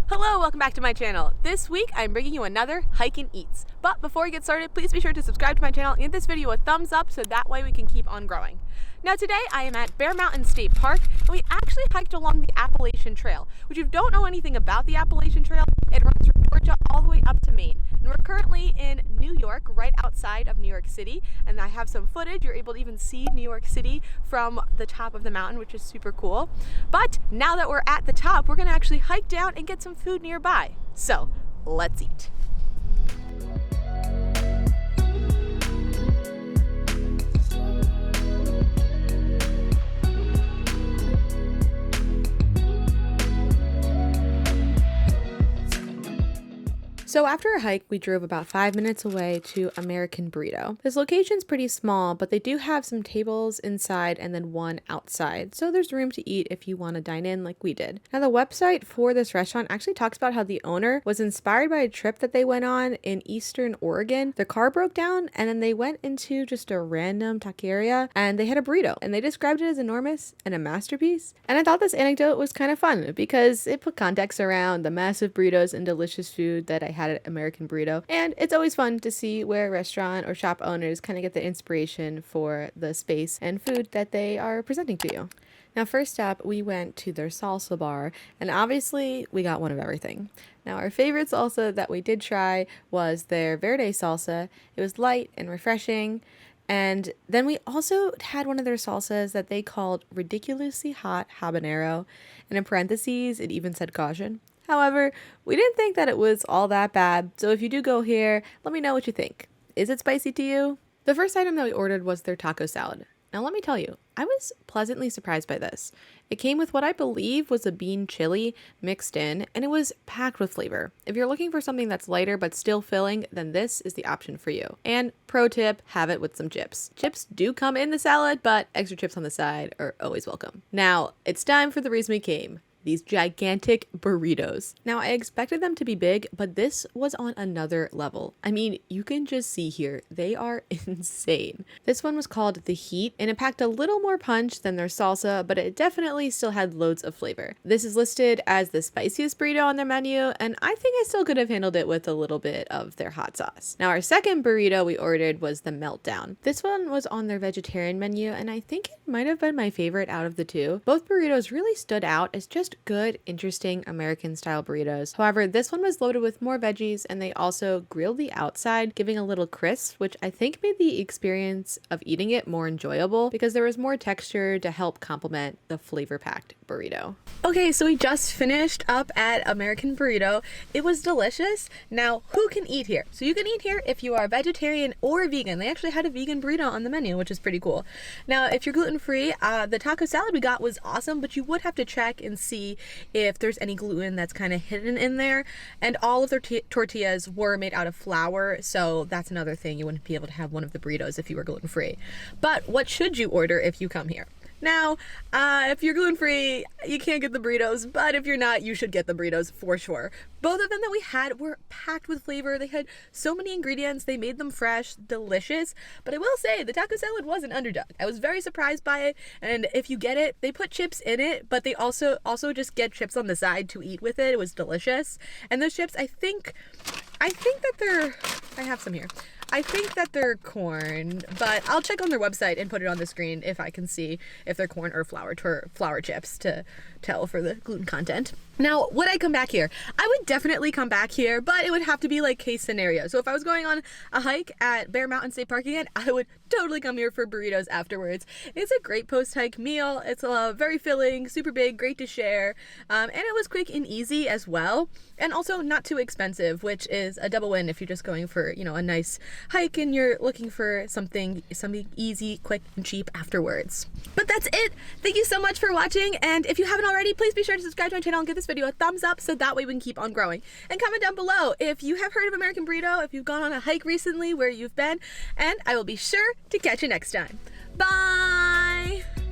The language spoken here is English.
Hello, welcome back to my channel. This week I'm bringing you another Hike and Eats. But before we get started, please be sure to subscribe to my channel and give this video a thumbs up so that way we can keep on growing. Now today I am at Bear Mountain State Park and we actually hiked along the Appalachian Trail, which if you don't know anything about the Appalachian Trail, it runs from Georgia all the way up to Maine. And we're currently in New York, right outside of New York City, and I have some footage. You're able to even see New York City from the top of the mountain, which is super cool. But now that we're at the top, we're gonna actually hike down and get some food nearby. So let's eat. So after a hike, we drove about 5 minutes away to American Burrito. This location's pretty small, but they do have some tables inside and then one outside. So there's room to eat if you want to dine in like we did. Now the website for this restaurant actually talks about how the owner was inspired by a trip that they went on in Eastern Oregon. Their car broke down and then they went into just a random taqueria and they had a burrito and they described it as enormous and a masterpiece. And I thought this anecdote was kind of fun because it put context around the massive burritos and delicious food that I had at American Burrito, and it's always fun to see where restaurant or shop owners kind of get the inspiration for the space and food that they are presenting to you. Now first up, we went to their salsa bar, and obviously we got one of everything. Now our favorite salsa that we did try was their verde salsa. It was light and refreshing. And then we also had one of their salsas that they called ridiculously hot habanero, and in parentheses it even said caution. However, we didn't think that it was all that bad, so if you do go here, let me know what you think. Is it spicy to you? The first item that we ordered was their taco salad. Now let me tell you, I was pleasantly surprised by this. It came with what I believe was a bean chili mixed in, and it was packed with flavor. If you're looking for something that's lighter but still filling, then this is the option for you. And pro tip, have it with some chips. Chips do come in the salad, but extra chips on the side are always welcome. Now, it's time for the reason we came. These gigantic burritos. Now I expected them to be big, but this was on another level. I mean, you can just see here, they are insane. This one was called the Heat, and it packed a little more punch than their salsa, but it definitely still had loads of flavor. This is listed as the spiciest burrito on their menu, and I think I still could have handled it with a little bit of their hot sauce. Now our second burrito we ordered was the Meltdown. This one was on their vegetarian menu, and I think it might have been my favorite out of the two. Both burritos really stood out as just good, interesting American style burritos. However, this one was loaded with more veggies and they also grilled the outside, giving a little crisp, which I think made the experience of eating it more enjoyable because there was more texture to help complement the flavor-packed burrito. Okay, so we just finished up at American Burrito. It was delicious. Now, who can eat here? So you can eat here if you are vegetarian or vegan. They actually had a vegan burrito on the menu, which is pretty cool. Now, if you're gluten-free, the taco salad we got was awesome, but you would have to check and see if there's any gluten that's kind of hidden in there. And all of their tortillas were made out of flour, so that's another thing. You wouldn't be able to have one of the burritos if you were gluten-free. But what should you order if you come here? Now, if you're gluten-free, you can't get the burritos, but if you're not, you should get the burritos for sure. Both of them that we had were packed with flavor. They had so many ingredients. They made them fresh, delicious. But I will say, the taco salad was an underdog. I was very surprised by it, and if you get it, they put chips in it, but they also just get chips on the side to eat with it. It was delicious. And those chips, I think that they're, I have some here. I think that they're corn, but I'll check on their website and put it on the screen if I can see if they're corn or flour chips to tell for the gluten content. Now, would I come back here? I would definitely come back here, but it would have to be like case scenario. So if I was going on a hike at Bear Mountain State Park again, I would totally come here for burritos afterwards. It's a great post-hike meal. It's very filling, super big, great to share, and it was quick and easy as well, and also not too expensive, which is a double win if you're just going for, a nice hike and you're looking for something easy, quick, and cheap afterwards. But that's it. Thank you so much for watching, and if you haven't already, please be sure to subscribe to my channel and give this video a thumbs up so that way we can keep on growing. And comment down below if you have heard of American Burrito, if you've gone on a hike recently, where you've been, and I will be sure to catch you next time. Bye!